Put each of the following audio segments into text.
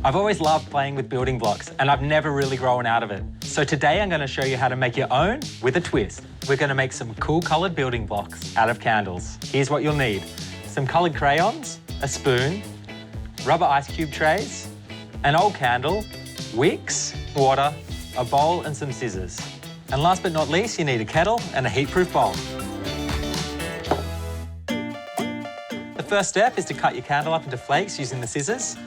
I've always loved playing with building blocks and I've never really grown out of it. So today I'm going to show you how to make your own with a twist. We're going to make some cool coloured building blocks out of candles. Here's what you'll need. Some coloured crayons, a spoon, rubber ice cube trays, an old candle, wicks, water, a bowl and some scissors. And last but not least, you need a kettle and a heat-proof bowl. The first step is to cut your candle up into flakes using the scissors.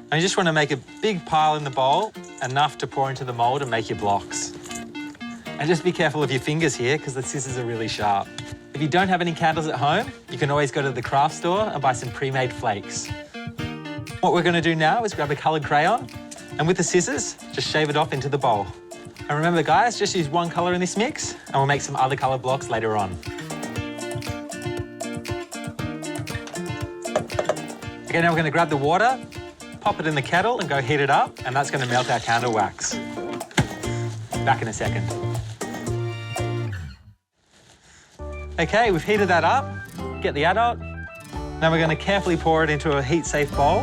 And you just want to make a big pile in the bowl, enough to pour into the mould and make your blocks. And just be careful of your fingers here because the scissors are really sharp. If you don't have any candles at home, you can always go to the craft store and buy some pre-made flakes. What we're going to do now is grab a coloured crayon and with the scissors, just shave it off into the bowl. And remember guys, just use one colour in this mix and we'll make some other coloured blocks later on. Okay, now we're going to grab the water, pop it in the kettle and go heat it up, and that's going to melt our candle wax. Back in a second. Okay, we've heated that up. Get the adult. Now we're going to carefully pour it into a heat-safe bowl.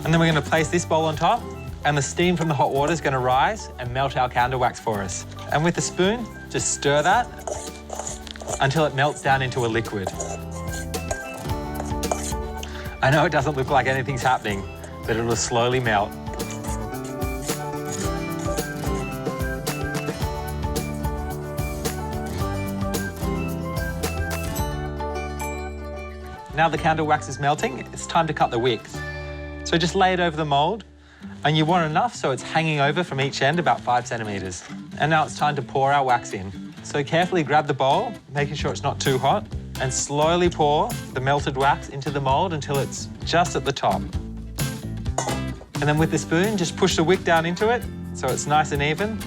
And then we're going to place this bowl on top, and the steam from the hot water is going to rise and melt our candle wax for us. And with a spoon, just stir that until it melts down into a liquid. I know it doesn't look like anything's happening, but it'll slowly melt. Now the candle wax is melting, it's time to cut the wicks. So just lay it over the mould, and you want enough so it's hanging over from each end about 5 centimetres. And now it's time to pour our wax in. So carefully grab the bowl, making sure it's not too hot, and slowly pour the melted wax into the mould until it's just at the top. And then with the spoon, just push the wick down into it so it's nice and even.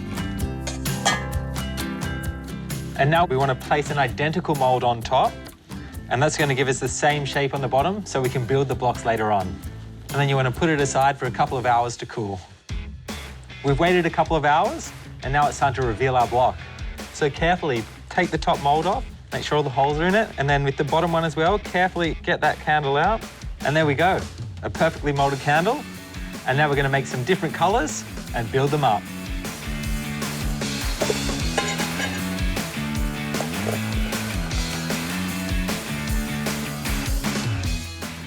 And now we want to place an identical mould on top, and that's going to give us the same shape on the bottom so we can build the blocks later on. And then you want to put it aside for a couple of hours to cool. We've waited a couple of hours, and now it's time to reveal our block. So carefully take the top mould off, make sure all the holes are in it, and then with the bottom one as well, carefully get that candle out. And there we go, a perfectly moulded candle. And now we're going to make some different colours and build them up.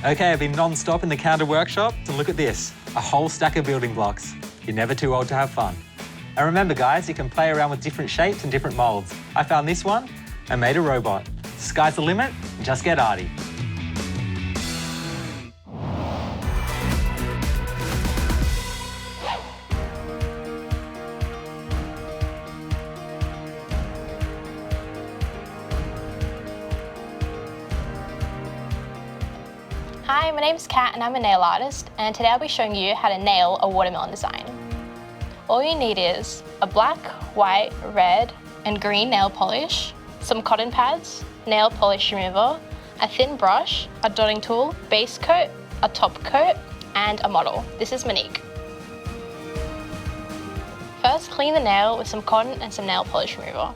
Okay, I've been non-stop in the candle workshop, and look at this, a whole stack of building blocks. You're never too old to have fun. And remember guys, you can play around with different shapes and different moulds. I found this one and made a robot. Sky's the limit, just get arty. Hi, my name's Kat and I'm a nail artist, and today I'll be showing you how to nail a watermelon design. All you need is a black, white, red and green nail polish, some cotton pads, nail polish remover, a thin brush, a dotting tool, base coat, a top coat and a model. This is Monique. First, clean the nail with some cotton and some nail polish remover.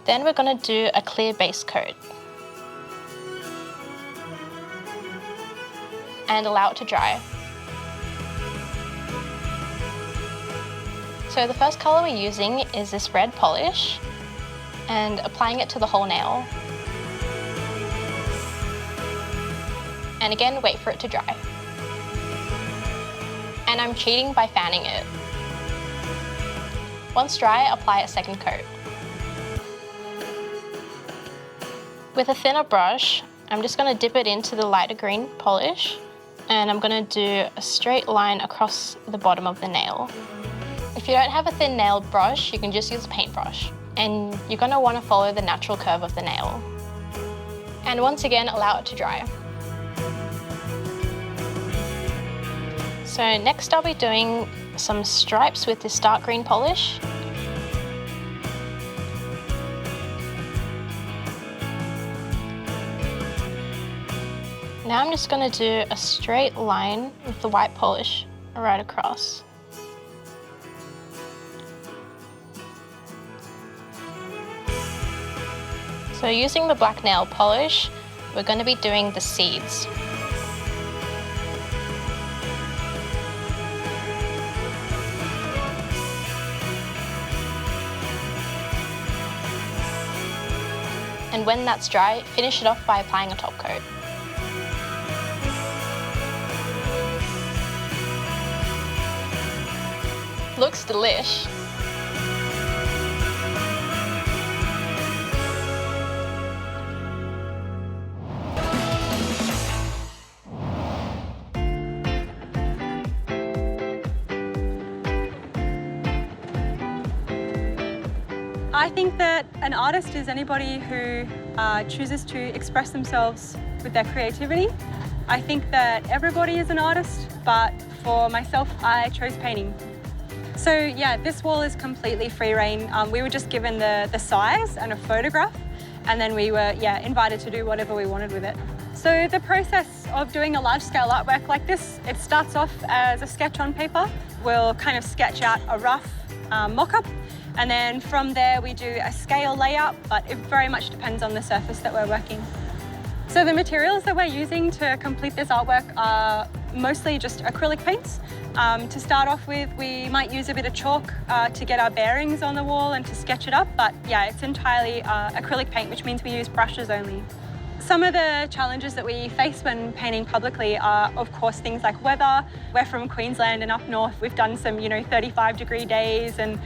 Then we're going to do a clear base coat and allow it to dry. So the first colour we're using is this red polish and applying it to the whole nail. And again, wait for it to dry. And I'm cheating by fanning it. Once dry, apply a second coat. With a thinner brush, I'm just going to dip it into the lighter green polish, and I'm going to do a straight line across the bottom of the nail. If you don't have a thin nail brush, you can just use a paintbrush, and you're going to want to follow the natural curve of the nail. And once again, allow it to dry. So next I'll be doing some stripes with this dark green polish. Now I'm just going to do a straight line with the white polish right across. So using the black nail polish, we're going to be doing the seeds. And when that's dry, finish it off by applying a top coat. Looks delish. I think that an artist is anybody who chooses to express themselves with their creativity. I think that everybody is an artist, but for myself, I chose painting. So yeah, this wall is completely free rein. We were just given the size and a photograph, and then we were invited to do whatever we wanted with it. So the process of doing a large-scale artwork like this, it starts off as a sketch on paper. We'll kind of sketch out a rough mock-up, and then from there we do a scale layout, but it very much depends on the surface that we're working. So the materials that we're using to complete this artwork are mostly just acrylic paints. To start off with, we might use a bit of chalk to get our bearings on the wall and to sketch it up, but yeah, it's entirely acrylic paint, which means we use brushes only. Some of the challenges that we face when painting publicly are, of course, things like weather. We're from Queensland and up north, we've done some, 35-degree days, and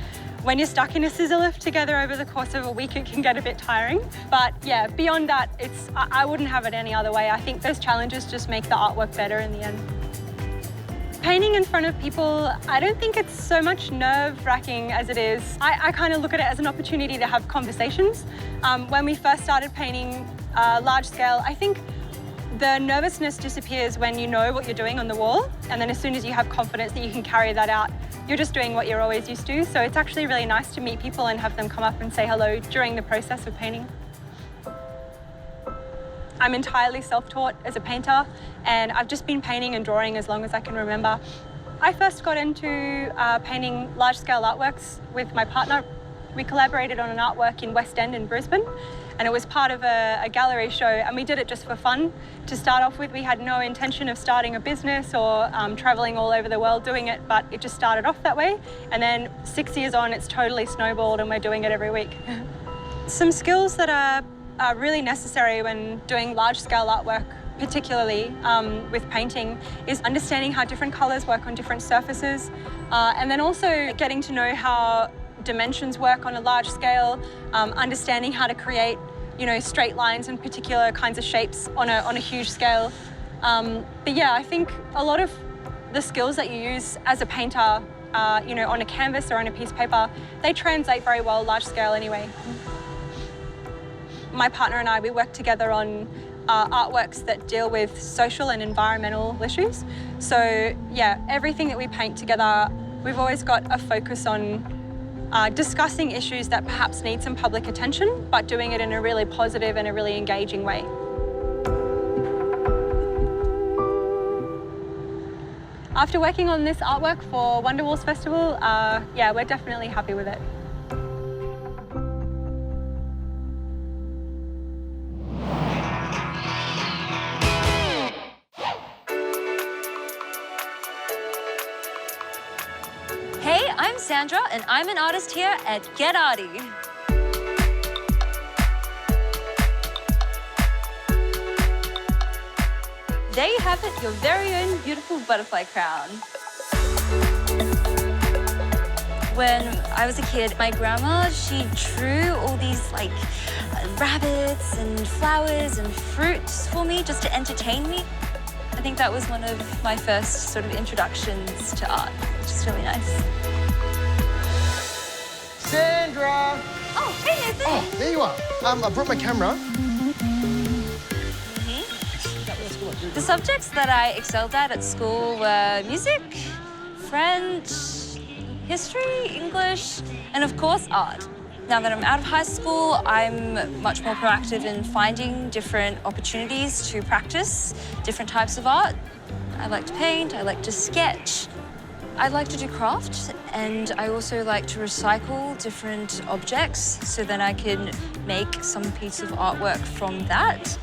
when you're stuck in a scissor lift together over the course of a week, it can get a bit tiring. But yeah, beyond that, I wouldn't have it any other way. I think those challenges just make the artwork better in the end. Painting in front of people, I don't think it's so much nerve-wracking as it is. I kind of look at it as an opportunity to have conversations. When we first started painting large scale, I think the nervousness disappears when you know what you're doing on the wall, and then as soon as you have confidence that you can carry that out, you're just doing what you're always used to. So it's actually really nice to meet people and have them come up and say hello during the process of painting. I'm entirely self-taught as a painter, and I've just been painting and drawing as long as I can remember. I first got into painting large-scale artworks with my partner. We collaborated on an artwork in West End in Brisbane, and it was part of a gallery show, and we did it just for fun. To start off with, we had no intention of starting a business or traveling all over the world doing it, but it just started off that way. And then 6 years on, it's totally snowballed and we're doing it every week. Some skills that are really necessary when doing large-scale artwork, particularly with painting, is understanding how different colours work on different surfaces, and then also getting to know how dimensions work on a large scale, understanding how to create, straight lines and particular kinds of shapes on a huge scale. But yeah, I think a lot of the skills that you use as a painter, on a canvas or on a piece of paper, they translate very well large scale anyway. My partner and I, we work together on artworks that deal with social and environmental issues. So yeah, everything that we paint together, we've always got a focus on discussing issues that perhaps need some public attention, but doing it in a really positive and a really engaging way. After working on this artwork for Wonderwalls Festival, yeah, we're definitely happy with it. Hey, I'm Sandra, and I'm an artist here at Get Arty. There you have it, your very own beautiful butterfly crown. When I was a kid, my grandma, she drew all these rabbits and flowers and fruits for me just to entertain me. I think that was one of my first sort of introductions to art, which is really nice. Sandra! Oh, hey, Nathan. Oh, there you are. I brought my camera. The subjects that I excelled at school were music, French, history, English, and of course, art. Now that I'm out of high school, I'm much more proactive in finding different opportunities to practice different types of art. I like to paint, I like to sketch. I like to do craft, and I also like to recycle different objects so that I can make some piece of artwork from that.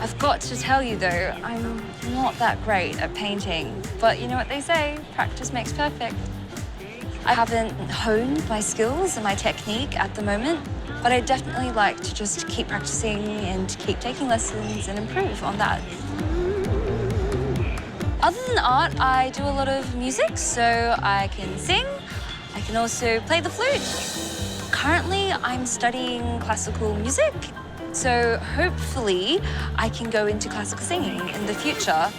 I've got to tell you though, I'm not that great at painting, but you know what they say, practice makes perfect. I haven't honed my skills and my technique at the moment, but I definitely like to just keep practicing and keep taking lessons and improve on that. Other than art, I do a lot of music, so I can sing. I can also play the flute. Currently, I'm studying classical music, so hopefully I can go into classical singing in the future.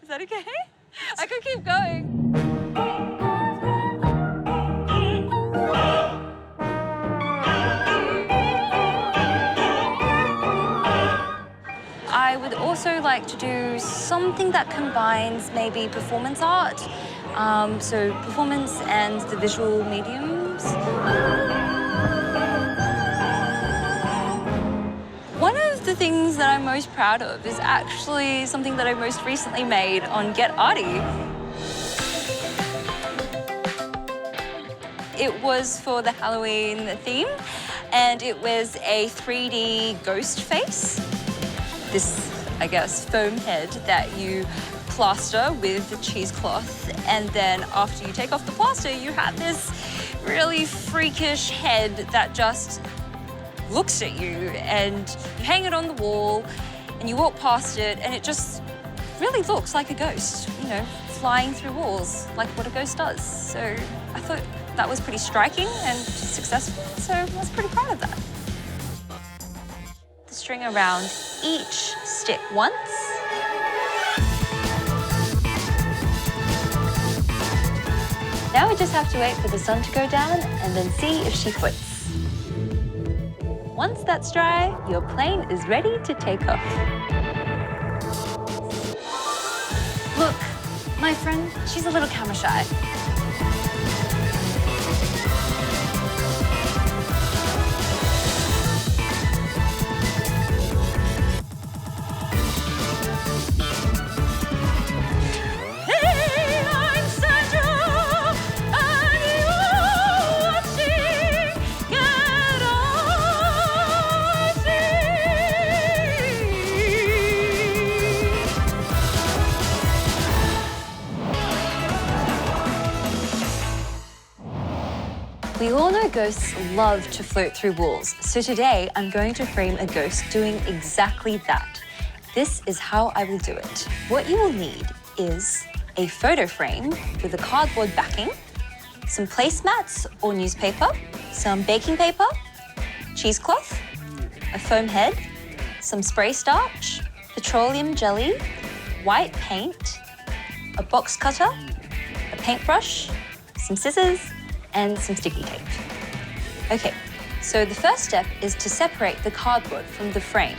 Is that okay? I could keep going. I would also like to do something that combines maybe performance art, so performance and the visual mediums. One of the things that I'm most proud of is actually something that I most recently made on Get Arty. It was for the Halloween theme, and it was a 3D ghost face. This, I guess, foam head that you plaster with the cheesecloth, and then after you take off the plaster, you have this really freakish head that just looks at you, and you hang it on the wall, and you walk past it, and it just really looks like a ghost, you know, flying through walls, like what a ghost does. So I thought that was pretty striking and successful, so I was pretty proud of that. The string around each stick once. Now we just have to wait for the sun to go down and then see if she quits. Once that's dry, your plane is ready to take off. Look, my friend, she's a little camera shy. Hey, I'm Sandra, and you're watching Get Arty. We all know ghosts love to float through walls, so today I'm going to frame a ghost doing exactly that. This is how I will do it. What you will need is a photo frame with a cardboard backing, some placemats or newspaper, some baking paper, cheesecloth, a foam head, some spray starch, petroleum jelly, white paint, a box cutter, a paintbrush, some scissors, and some sticky tape. Okay, so the first step is to separate the cardboard from the frame.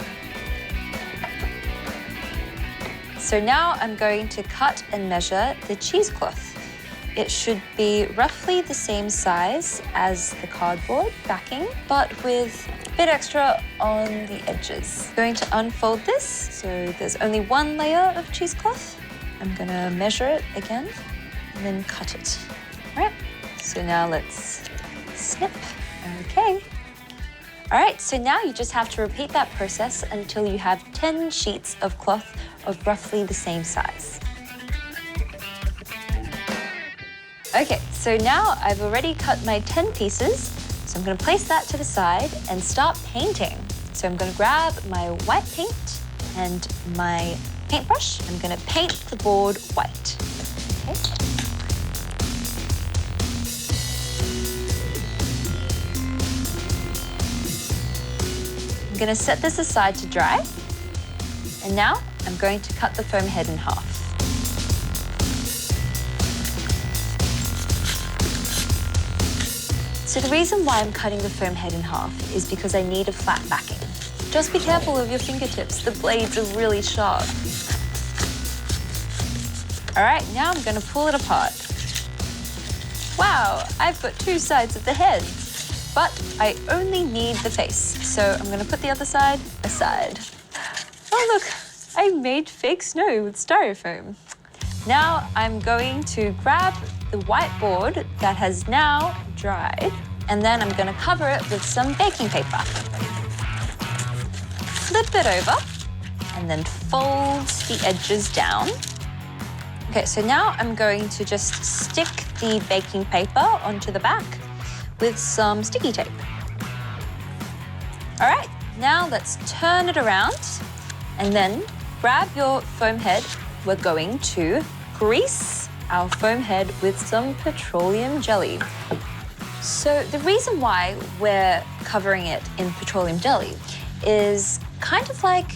So now I'm going to cut and measure the cheesecloth. It should be roughly the same size as the cardboard backing, but with a bit extra on the edges. I'm going to unfold this, so there's only one layer of cheesecloth. I'm gonna measure it again and then cut it. All right, so now let's snip. Okay. All right, so now you just have to repeat that process until you have 10 sheets of cloth of roughly the same size. Okay, so now I've already cut my 10 pieces, so I'm gonna place that to the side and start painting. So I'm gonna grab my white paint and my paintbrush. I'm gonna paint the board white. Okay. I'm gonna set this aside to dry. And now I'm going to cut the foam head in half. So the reason why I'm cutting the foam head in half is because I need a flat backing. Just be careful of your fingertips. The blades are really sharp. All right, now I'm gonna pull it apart. Wow, I've got two sides of the head, but I only need the face. So I'm gonna put the other side aside. Oh look, I made fake snow with styrofoam. Now I'm going to grab the white board that has now dried, and then I'm gonna cover it with some baking paper. Flip it over, and then fold the edges down. Okay, so now I'm going to just stick the baking paper onto the back with some sticky tape. All right, now let's turn it around and then grab your foam head. We're going to grease our foam head with some petroleum jelly. So the reason why we're covering it in petroleum jelly is kind of like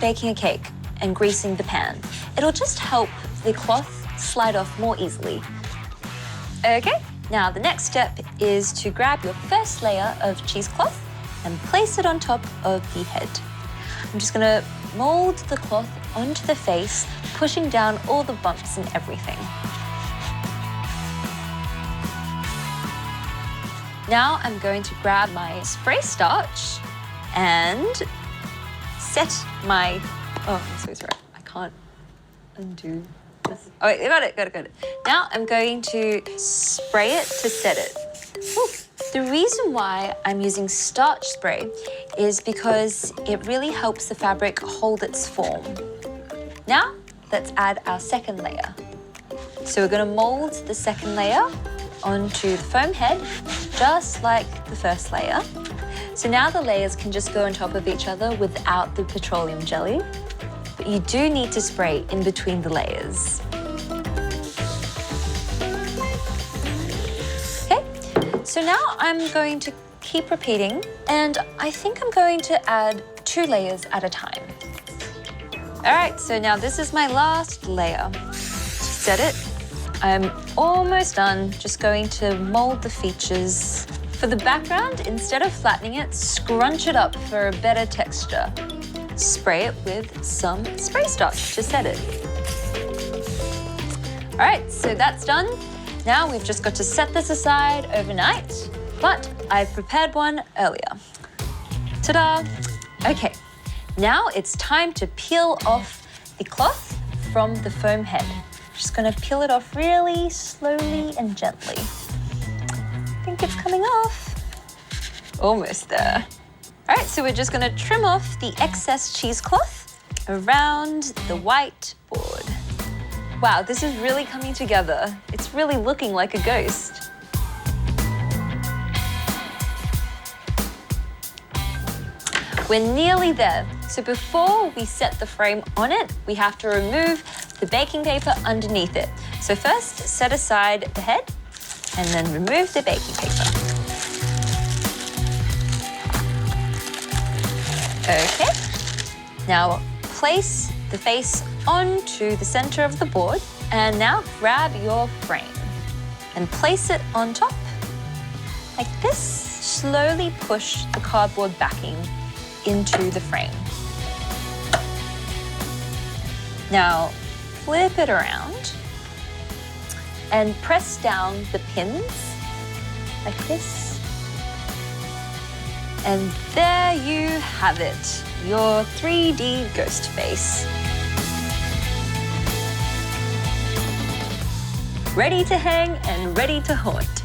baking a cake and greasing the pan. It'll just help the cloth slide off more easily. Okay, now the next step is to grab your first layer of cheesecloth and place it on top of the head. I'm just gonna mold the cloth onto the face, pushing down all the bumps and everything. Now I'm going to grab my spray starch and set my, oh, I'm so sorry, I can't undo this. Oh, wait, got it. Now I'm going to spray it to set it. Whew. The reason why I'm using starch spray is because it really helps the fabric hold its form. Now, let's add our second layer. So we're gonna mold the second layer onto the foam head, just like the first layer. So now the layers can just go on top of each other without the petroleum jelly, but you do need to spray in between the layers. Okay, so now I'm going to keep repeating, and I think I'm going to add 2 layers at a time. All right, so now this is my last layer. To set it, I'm almost done, just going to mold the features. For the background, instead of flattening it, scrunch it up for a better texture. Spray it with some spray starch to set it. All right, so that's done. Now we've just got to set this aside overnight, but I've prepared one earlier. Ta-da! Okay, now it's time to peel off the cloth from the foam head. Just gonna peel it off really slowly and gently. I think it's coming off. Almost there. All right, so we're just gonna trim off the excess cheesecloth around the white board. Wow, this is really coming together. It's really looking like a ghost. We're nearly there. So before we set the frame on it, we have to remove the baking paper underneath it. So first, set aside the head and then remove the baking paper. Okay, now place the face onto the center of the board, and now grab your frame and place it on top. Like this, slowly push the cardboard backing into the frame. Now, flip it around and press down the pins like this. And there you have it, your 3D ghost face. Ready to hang and ready to haunt.